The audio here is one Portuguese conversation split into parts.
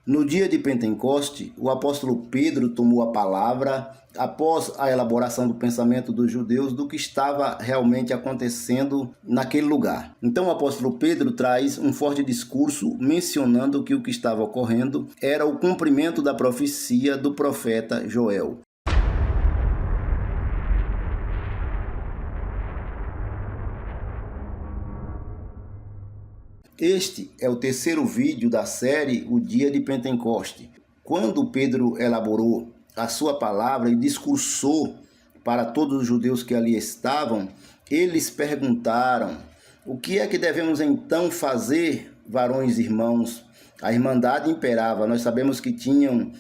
No dia de Pentecoste, o apóstolo Pedro tomou a palavra após a elaboração do pensamento dos judeus do que estava realmente acontecendo naquele lugar. Então o apóstolo Pedro traz um forte discurso mencionando que o que estava ocorrendo era o cumprimento da profecia do profeta Joel. Este é o terceiro vídeo da série O Dia de Pentecoste. Quando Pedro elaborou a sua palavra e discursou para todos os judeus que ali estavam, eles perguntaram: o que é que devemos então fazer, varões e irmãos? A irmandade imperava. Nós sabemos que tinham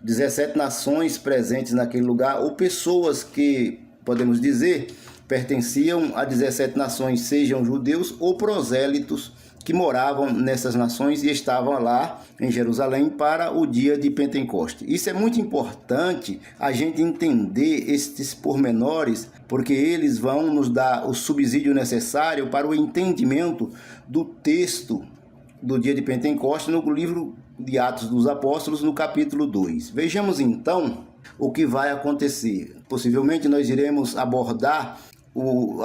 17 nações presentes naquele lugar, ou pessoas que, podemos dizer, pertenciam a 17 nações, sejam judeus ou prosélitos, que moravam nessas nações e estavam lá em Jerusalém para o dia de Pentecoste. Isso é muito importante a gente entender estes pormenores, porque eles vão nos dar o subsídio necessário para o entendimento do texto do dia de Pentecoste no livro de Atos dos Apóstolos, no capítulo 2. Vejamos então o que vai acontecer. Possivelmente nós iremos abordar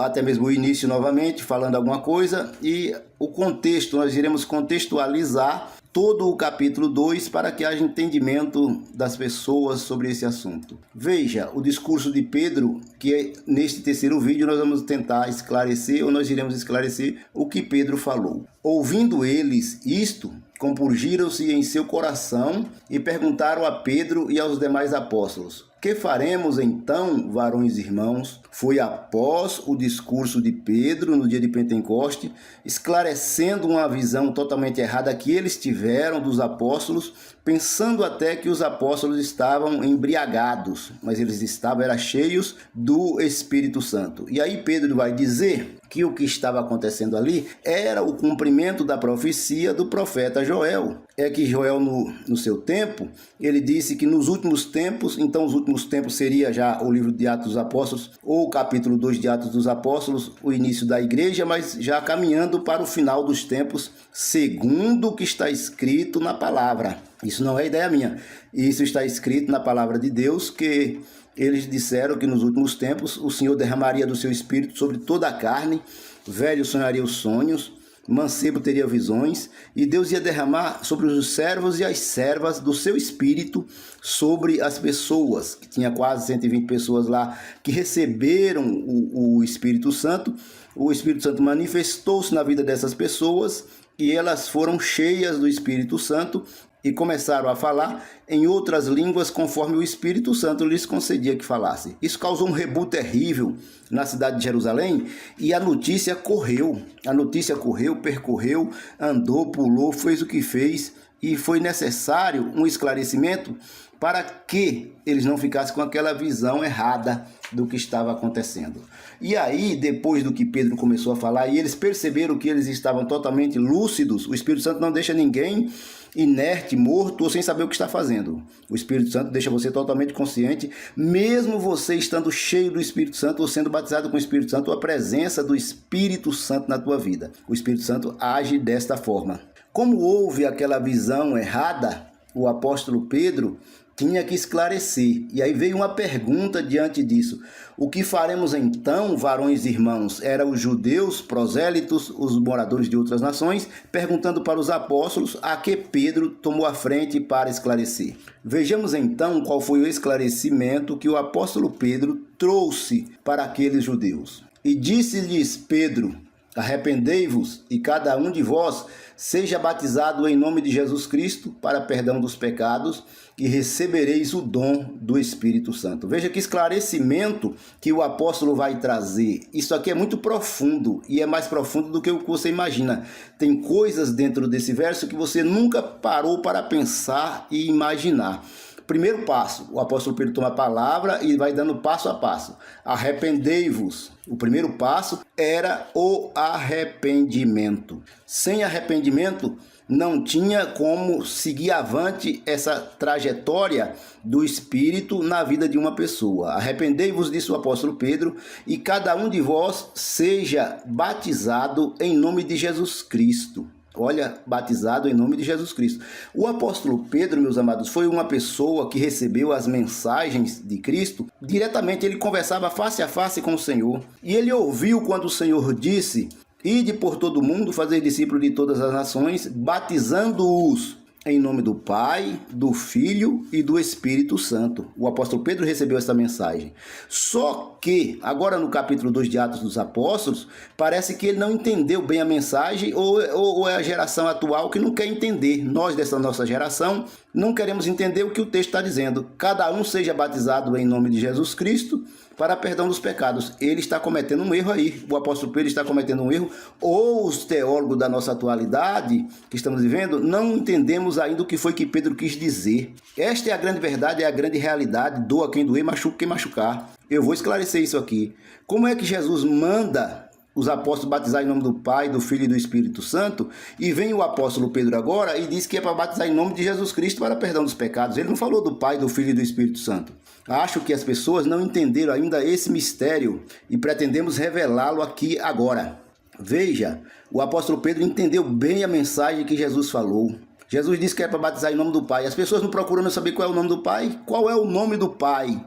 até mesmo o início novamente, falando alguma coisa, e o contexto, nós iremos contextualizar todo o capítulo 2 para que haja entendimento das pessoas sobre esse assunto. Veja o discurso de Pedro, que neste terceiro vídeo nós vamos tentar esclarecer, ou nós iremos esclarecer o que Pedro falou. Ouvindo eles isto, compungiram-se em seu coração e perguntaram a Pedro e aos demais apóstolos: que faremos então, varões e irmãos? Foi após o discurso de Pedro no dia de Pentecoste, esclarecendo uma visão totalmente errada que eles tiveram dos apóstolos, pensando até que os apóstolos estavam embriagados, mas eles estavam cheios do Espírito Santo. E aí Pedro vai dizer que o que estava acontecendo ali era o cumprimento da profecia do profeta Joel. É que Joel, no seu tempo, ele disse que nos últimos tempos, então os últimos tempos seria já o livro de Atos dos Apóstolos, ou o capítulo 2 de Atos dos Apóstolos, o início da igreja, mas já caminhando para o final dos tempos, segundo o que está escrito na palavra. Isso não é ideia minha, isso está escrito na palavra de Deus, que eles disseram que nos últimos tempos o Senhor derramaria do seu Espírito sobre toda a carne, velho sonharia os sonhos, mancebo teria visões, e Deus ia derramar sobre os servos e as servas do seu Espírito sobre as pessoas, que tinha quase 120 pessoas lá que receberam o Espírito Santo. O Espírito Santo manifestou-se na vida dessas pessoas e elas foram cheias do Espírito Santo e começaram a falar em outras línguas conforme o Espírito Santo lhes concedia que falasse. Isso causou um rebuliço terrível na cidade de Jerusalém e a notícia correu. A notícia correu, percorreu, andou, pulou, fez o que fez, e foi necessário um esclarecimento para que eles não ficassem com aquela visão errada do que estava acontecendo. E aí, depois do que Pedro começou a falar, e eles perceberam que eles estavam totalmente lúcidos, o Espírito Santo não deixa ninguém inerte, morto ou sem saber o que está fazendo. O Espírito Santo deixa você totalmente consciente, mesmo você estando cheio do Espírito Santo ou sendo batizado com o Espírito Santo, a presença do Espírito Santo na tua vida. O Espírito Santo age desta forma. Como houve aquela visão errada, o apóstolo Pedro tinha que esclarecer. E aí veio uma pergunta diante disso: o que faremos então, varões e irmãos? Eram os judeus, prosélitos, os moradores de outras nações, perguntando para os apóstolos, a que Pedro tomou a frente para esclarecer. Vejamos então qual foi o esclarecimento que o apóstolo Pedro trouxe para aqueles judeus. E disse-lhes Pedro: arrependei-vos e cada um de vós seja batizado em nome de Jesus Cristo para perdão dos pecados e recebereis o dom do Espírito Santo. Veja que esclarecimento que o apóstolo vai trazer. Isso aqui é muito profundo e é mais profundo do que o que você imagina. Tem coisas dentro desse verso que você nunca parou para pensar e imaginar. Primeiro passo, o apóstolo Pedro toma a palavra e vai dando passo a passo. Arrependei-vos. O primeiro passo era o arrependimento. Sem arrependimento, não tinha como seguir avante essa trajetória do Espírito na vida de uma pessoa. Arrependei-vos, disse o apóstolo Pedro, e cada um de vós seja batizado em nome de Jesus Cristo. Olha, batizado em nome de Jesus Cristo. O apóstolo Pedro, meus amados, foi uma pessoa que recebeu as mensagens de Cristo diretamente. Ele conversava face a face com o Senhor. E ele ouviu quando o Senhor disse: ide por todo mundo, fazer discípulos de todas as nações, batizando-os em nome do Pai, do Filho e do Espírito Santo. O apóstolo Pedro recebeu essa mensagem. Só que, agora no capítulo 2 de Atos dos Apóstolos, parece que ele não entendeu bem a mensagem, ou é a geração atual que não quer entender. Nós, dessa nossa geração, não queremos entender o que o texto está dizendo. Cada um seja batizado em nome de Jesus Cristo para perdão dos pecados. Ele está cometendo um erro aí. O apóstolo Pedro está cometendo um erro. Ou os teólogos da nossa atualidade, que estamos vivendo, não entendemos ainda o que foi que Pedro quis dizer. Esta é a grande verdade, é a grande realidade. Doa quem doer, machuca quem machucar. Eu vou esclarecer isso aqui. Como é que Jesus manda os apóstolos batizar em nome do Pai, do Filho e do Espírito Santo, e vem o apóstolo Pedro agora e diz que é para batizar em nome de Jesus Cristo para perdão dos pecados? Ele não falou do Pai, do Filho e do Espírito Santo. Acho que as pessoas não entenderam ainda esse mistério e pretendemos revelá-lo aqui agora. Veja, o apóstolo Pedro entendeu bem a mensagem que Jesus falou. Jesus disse que é para batizar em nome do Pai. As pessoas não procuram saber qual é o nome do Pai. Qual é o nome do Pai?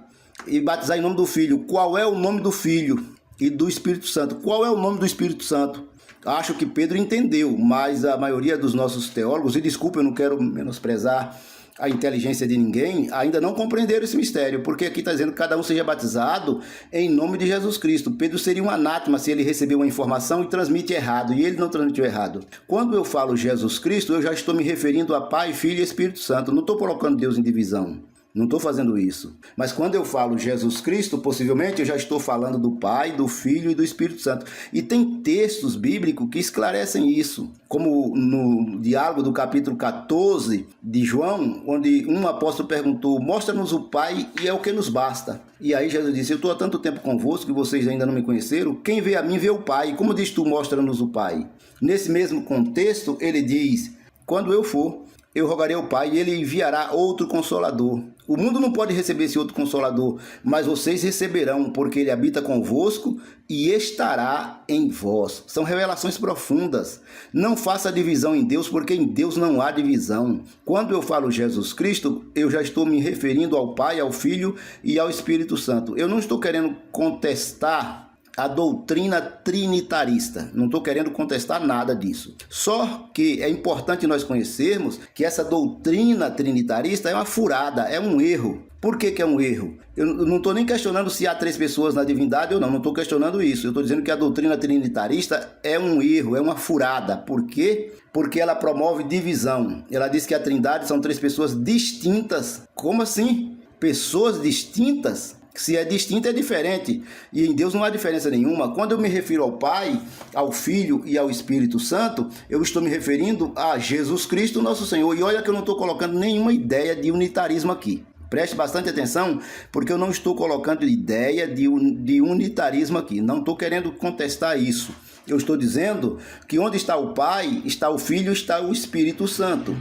E batizar em nome do Filho. Qual é o nome do Filho? E do Espírito Santo. Qual é o nome do Espírito Santo? Acho que Pedro entendeu, mas a maioria dos nossos teólogos, e desculpa, eu não quero menosprezar a inteligência de ninguém, ainda não compreenderam esse mistério, porque aqui está dizendo que cada um seja batizado em nome de Jesus Cristo. Pedro seria um anátema se ele recebeu uma informação e transmite errado, e ele não transmitiu errado. Quando eu falo Jesus Cristo, eu já estou me referindo a Pai, Filho e Espírito Santo, não estou colocando Deus em divisão. Não estou fazendo isso. Mas quando eu falo Jesus Cristo, possivelmente eu já estou falando do Pai, do Filho e do Espírito Santo. E tem textos bíblicos que esclarecem isso. Como no diálogo do capítulo 14 de João, onde um apóstolo perguntou: mostra-nos o Pai e é o que nos basta. E aí Jesus disse: eu estou há tanto tempo convosco que vocês ainda não me conheceram. Quem vê a mim vê o Pai. Como diz tu, mostra-nos o Pai? Nesse mesmo contexto, ele diz: quando eu for, eu rogarei ao Pai e ele enviará outro Consolador. O mundo não pode receber esse outro Consolador, mas vocês receberão, porque ele habita convosco e estará em vós. São revelações profundas. Não faça divisão em Deus, porque em Deus não há divisão. Quando eu falo Jesus Cristo, eu já estou me referindo ao Pai, ao Filho e ao Espírito Santo. Eu não estou querendo contestar a doutrina trinitarista. Não estou querendo contestar nada disso. Só que é importante nós conhecermos que essa doutrina trinitarista é uma furada, é um erro. Por que é um erro? Eu não estou nem questionando se há 3 pessoas na divindade ou não estou questionando isso. Eu estou dizendo que a doutrina trinitarista é um erro, é uma furada. Por quê? Porque ela promove divisão. Ela diz que a trindade são 3 pessoas distintas. Como assim? Pessoas distintas? Se é distinto, é diferente. E em Deus não há diferença nenhuma. Quando eu me refiro ao Pai, ao Filho e ao Espírito Santo, eu estou me referindo a Jesus Cristo, nosso Senhor. E olha que eu não estou colocando nenhuma ideia de unitarismo aqui. Preste bastante atenção, porque eu não estou colocando ideia de unitarismo aqui. Não estou querendo contestar isso. Eu estou dizendo que onde está o Pai, está o Filho, está o Espírito Santo.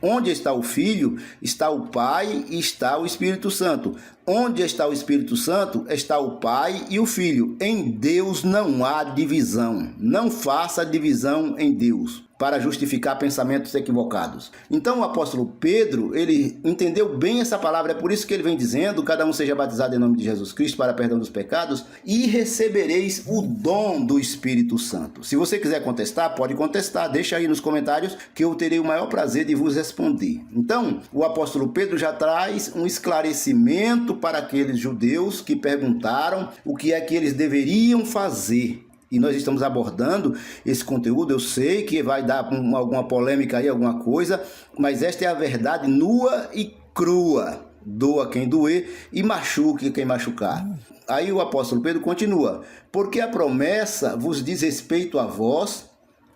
Onde está o Filho, está o Pai e está o Espírito Santo. Onde está o Espírito Santo, está o Pai e o Filho. Em Deus não há divisão. Não faça divisão em Deus para justificar pensamentos equivocados. Então o apóstolo Pedro, ele entendeu bem essa palavra, é por isso que ele vem dizendo: cada um seja batizado em nome de Jesus Cristo para perdão dos pecados e recebereis o dom do Espírito Santo. Se você quiser contestar, pode contestar, deixa aí nos comentários que eu terei o maior prazer de vos responder. Então, o apóstolo Pedro já traz um esclarecimento para aqueles judeus que perguntaram o que é que eles deveriam fazer. E nós estamos abordando esse conteúdo. Eu sei que vai dar alguma polêmica aí, alguma coisa, mas esta é a verdade nua e crua. Doa quem doer e machuque quem machucar. Aí o apóstolo Pedro continua: porque a promessa vos diz respeito a vós,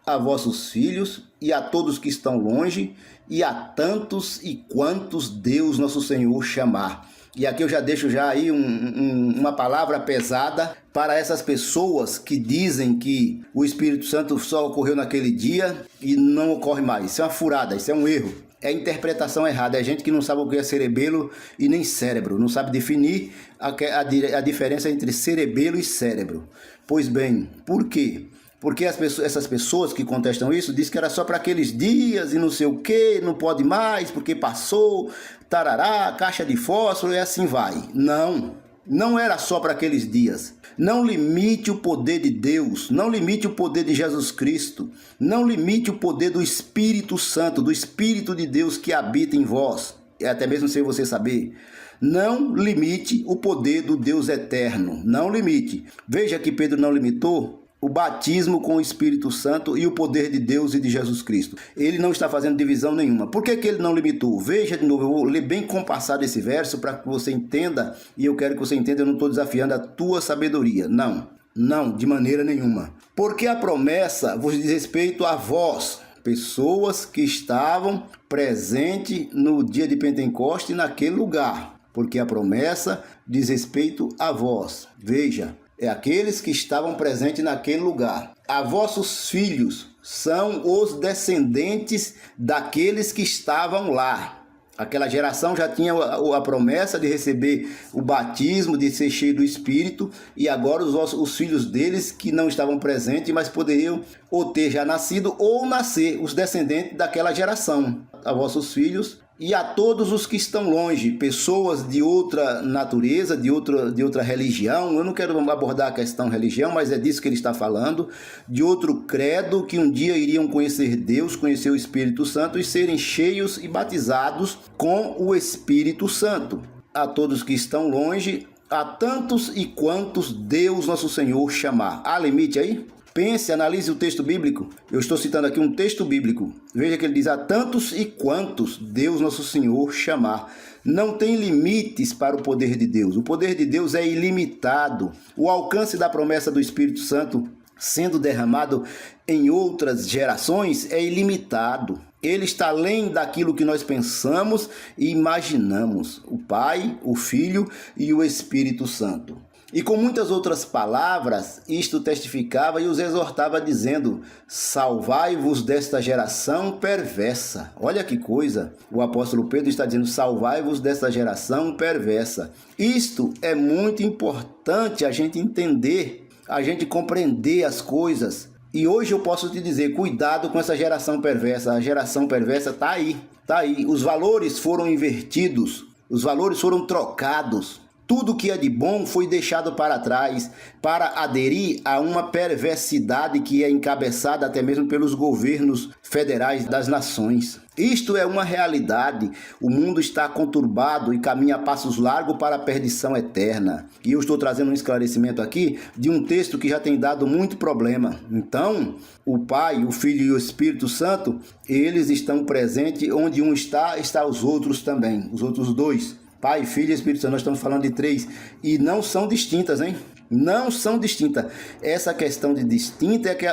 a vossos filhos e a todos que estão longe, e a tantos e quantos Deus nosso Senhor chamar. E aqui eu já deixo já aí uma palavra pesada para essas pessoas que dizem que o Espírito Santo só ocorreu naquele dia e não ocorre mais. Isso é uma furada, isso é um erro. É interpretação errada. É gente que não sabe o que é cerebelo e nem cérebro. Não sabe definir a diferença entre cerebelo e cérebro. Pois bem, por quê? Porque essas pessoas que contestam isso dizem que era só para aqueles dias e não sei o que, não pode mais porque passou, tarará, caixa de fósforo e assim vai. Não, não era só para aqueles dias. Não limite o poder de Deus, não limite o poder de Jesus Cristo, não limite o poder do Espírito Santo, do Espírito de Deus que habita em vós, até mesmo sem você saber. Não limite o poder do Deus eterno, não limite. Veja que Pedro não limitou o batismo com o Espírito Santo e o poder de Deus e de Jesus Cristo. Ele não está fazendo divisão nenhuma. Por que ele não limitou? Veja de novo, eu vou ler bem compassado esse verso para que você entenda, e eu quero que você entenda, eu não estou desafiando a tua sabedoria. Não, não, de maneira nenhuma. Porque a promessa vos diz respeito a vós, pessoas que estavam presentes no dia de Pentecoste naquele lugar. Porque a promessa diz respeito a vós. Veja, é aqueles que estavam presentes naquele lugar. A vossos filhos são os descendentes daqueles que estavam lá. Aquela geração já tinha a promessa de receber o batismo, de ser cheio do Espírito, e agora os filhos deles que não estavam presentes, mas poderiam ou ter já nascido ou nascer, os descendentes daquela geração. A vossos filhos e a todos os que estão longe, pessoas de outra natureza, de outra religião. Eu não quero abordar a questão religião, mas é disso que ele está falando, de outro credo que um dia iriam conhecer Deus, conhecer o Espírito Santo e serem cheios e batizados com o Espírito Santo. A todos que estão longe, a tantos e quantos Deus nosso Senhor chamar. Há limite aí? Pense, analise o texto bíblico. Eu estou citando aqui um texto bíblico. Veja que ele diz: a tantos e quantos Deus nosso Senhor chamar. Não tem limites para o poder de Deus. O poder de Deus é ilimitado. O alcance da promessa do Espírito Santo sendo derramado em outras gerações é ilimitado. Ele está além daquilo que nós pensamos e imaginamos. O Pai, o Filho e o Espírito Santo. E com muitas outras palavras, isto testificava e os exortava dizendo: salvai-vos desta geração perversa. Olha que coisa, o apóstolo Pedro está dizendo: salvai-vos desta geração perversa. Isto é muito importante a gente entender, a gente compreender as coisas. E hoje eu posso te dizer, cuidado com essa geração perversa. A geração perversa está aí, está aí. Os valores foram invertidos, os valores foram trocados. Tudo que é de bom foi deixado para trás para aderir a uma perversidade que é encabeçada até mesmo pelos governos federais das nações. Isto é uma realidade. O mundo está conturbado e caminha a passos largos para a perdição eterna. E eu estou trazendo um esclarecimento aqui de um texto que já tem dado muito problema. Então, o Pai, o Filho e o Espírito Santo, eles estão presentes onde um está os outros também, os outros dois. Pai, Filho e Espírito Santo, nós estamos falando de três e não são distintas, hein? Não são distintas. Essa questão de distinta é que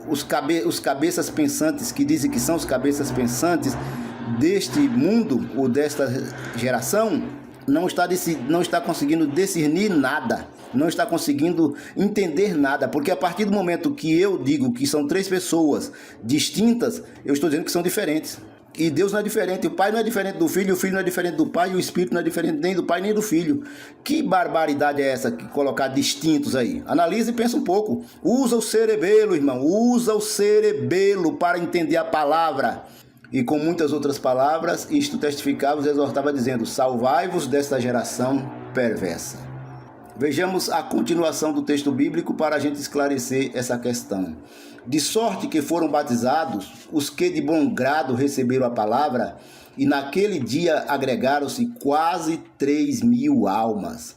os cabeças pensantes, que dizem que são os cabeças pensantes deste mundo ou desta geração, não está conseguindo discernir nada, não está conseguindo entender nada, porque a partir do momento que eu digo que são três pessoas distintas, eu estou dizendo que são diferentes. E Deus não é diferente, o Pai não é diferente do Filho, o Filho não é diferente do Pai, e o Espírito não é diferente nem do Pai nem do Filho. Que barbaridade é essa, que colocar distintos aí? Analise e pensa um pouco. Usa o cerebelo, irmão, usa o cerebelo para entender a palavra. E com muitas outras palavras, isto testificava e exortava dizendo: salvai-vos desta geração perversa. Vejamos a continuação do texto bíblico para a gente esclarecer essa questão. De sorte que foram batizados os que de bom grado receberam a palavra, e naquele dia agregaram-se quase 3.000 almas.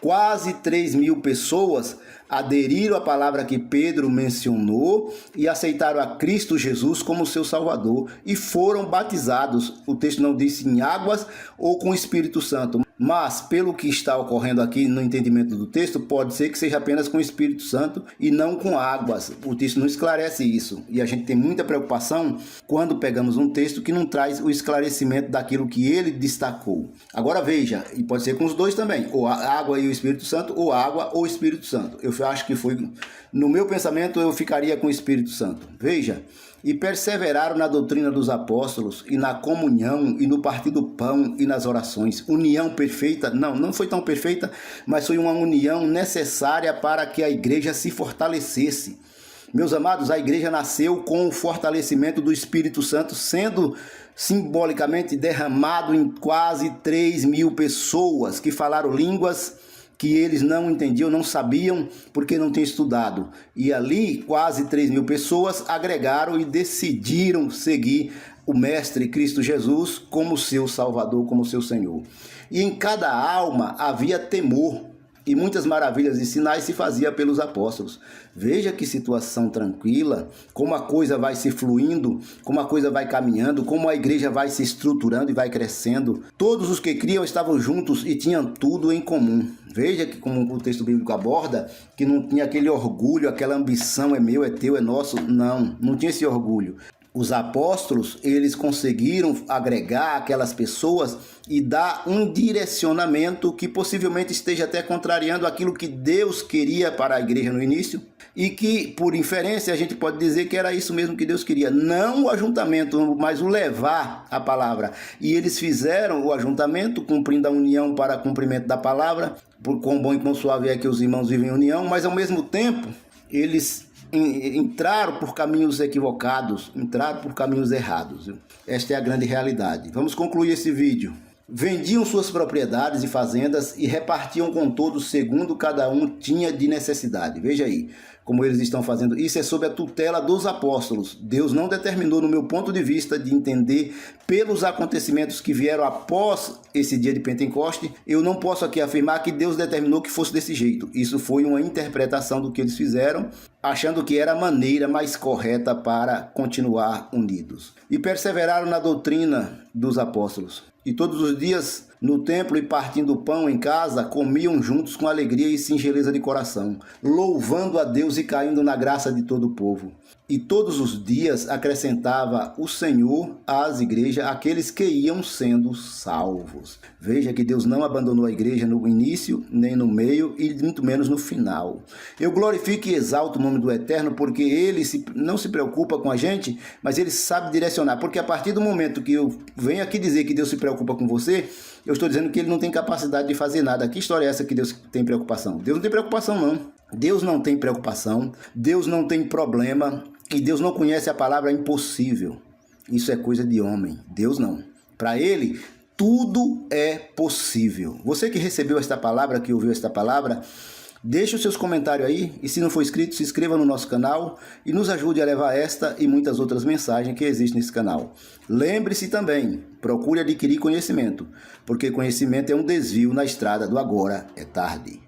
Quase 3.000 pessoas aderiram à palavra que Pedro mencionou e aceitaram a Cristo Jesus como seu Salvador e foram batizados. O texto não disse em águas ou com o Espírito Santo, mas pelo que está ocorrendo aqui no entendimento do texto, pode ser que seja apenas com o Espírito Santo e não com águas. O texto não esclarece isso e a gente tem muita preocupação quando pegamos um texto que não traz o esclarecimento daquilo que ele destacou. Agora veja, e pode ser com os dois também, ou a água e o Espírito Santo, ou água ou Espírito Santo. Eu acho que foi, no meu pensamento, eu ficaria com o Espírito Santo. Veja: e perseveraram na doutrina dos apóstolos, e na comunhão, e no partir do pão, e nas orações. União perfeita? Não foi tão perfeita, mas foi uma união necessária para que a igreja se fortalecesse. Meus amados, a igreja nasceu com o fortalecimento do Espírito Santo, sendo simbolicamente derramado em quase 3.000 pessoas que falaram línguas que eles não entendiam, não sabiam, porque não tinham estudado. E ali, quase 3.000 pessoas agregaram e decidiram seguir o Mestre Cristo Jesus como seu Salvador, como seu Senhor. E em cada alma havia temor, e muitas maravilhas e sinais se faziam pelos apóstolos. Veja que situação tranquila, como a coisa vai se fluindo, como a coisa vai caminhando, como a igreja vai se estruturando e vai crescendo. Todos os que criam estavam juntos e tinham tudo em comum. Veja que como o texto bíblico aborda, que não tinha aquele orgulho, aquela ambição, é meu, é teu, é nosso. Não tinha esse orgulho. Os apóstolos, eles conseguiram agregar aquelas pessoas e dar um direcionamento que possivelmente esteja até contrariando aquilo que Deus queria para a igreja no início e que, por inferência, a gente pode dizer que era isso mesmo que Deus queria. Não o ajuntamento, mas o levar a palavra. E eles fizeram o ajuntamento, cumprindo a união para cumprimento da palavra. Por quão bom e quão suave é que os irmãos vivem em união, mas ao mesmo tempo, eles entraram por caminhos equivocados, entraram por caminhos errados. Esta é a grande realidade. Vamos concluir esse vídeo. Vendiam suas propriedades e fazendas e repartiam com todos segundo cada um tinha de necessidade. Veja aí como eles estão fazendo. Isso é sob a tutela dos apóstolos. Deus não determinou, no meu ponto de vista, de entender pelos acontecimentos que vieram após esse dia de Pentecoste. Eu não posso aqui afirmar que Deus determinou que fosse desse jeito. Isso foi uma interpretação do que eles fizeram, achando que era a maneira mais correta para continuar unidos. E perseveraram na doutrina dos apóstolos. E todos os dias no templo e partindo o pão em casa, comiam juntos com alegria e singeleza de coração, louvando a Deus e caindo na graça de todo o povo. E todos os dias acrescentava o Senhor às igrejas aqueles que iam sendo salvos. Veja que Deus não abandonou a igreja no início, nem no meio e muito menos no final. Eu glorifico e exalto o nome do Eterno porque Ele não se preocupa com a gente, mas Ele sabe direcionar. Porque a partir do momento que eu venho aqui dizer que Deus se preocupa com você, eu estou dizendo que Ele não tem capacidade de fazer nada. Que história é essa que Deus tem preocupação? Deus não tem preocupação, não. Deus não tem preocupação, Deus não tem problema e Deus não conhece a palavra impossível. Isso é coisa de homem, Deus não. Para Ele, tudo é possível. Você que recebeu esta palavra, que ouviu esta palavra, deixe os seus comentários aí e se não for inscrito, se inscreva no nosso canal e nos ajude a levar esta e muitas outras mensagens que existem nesse canal. Lembre-se também, procure adquirir conhecimento, porque conhecimento é um desvio na estrada do agora é tarde.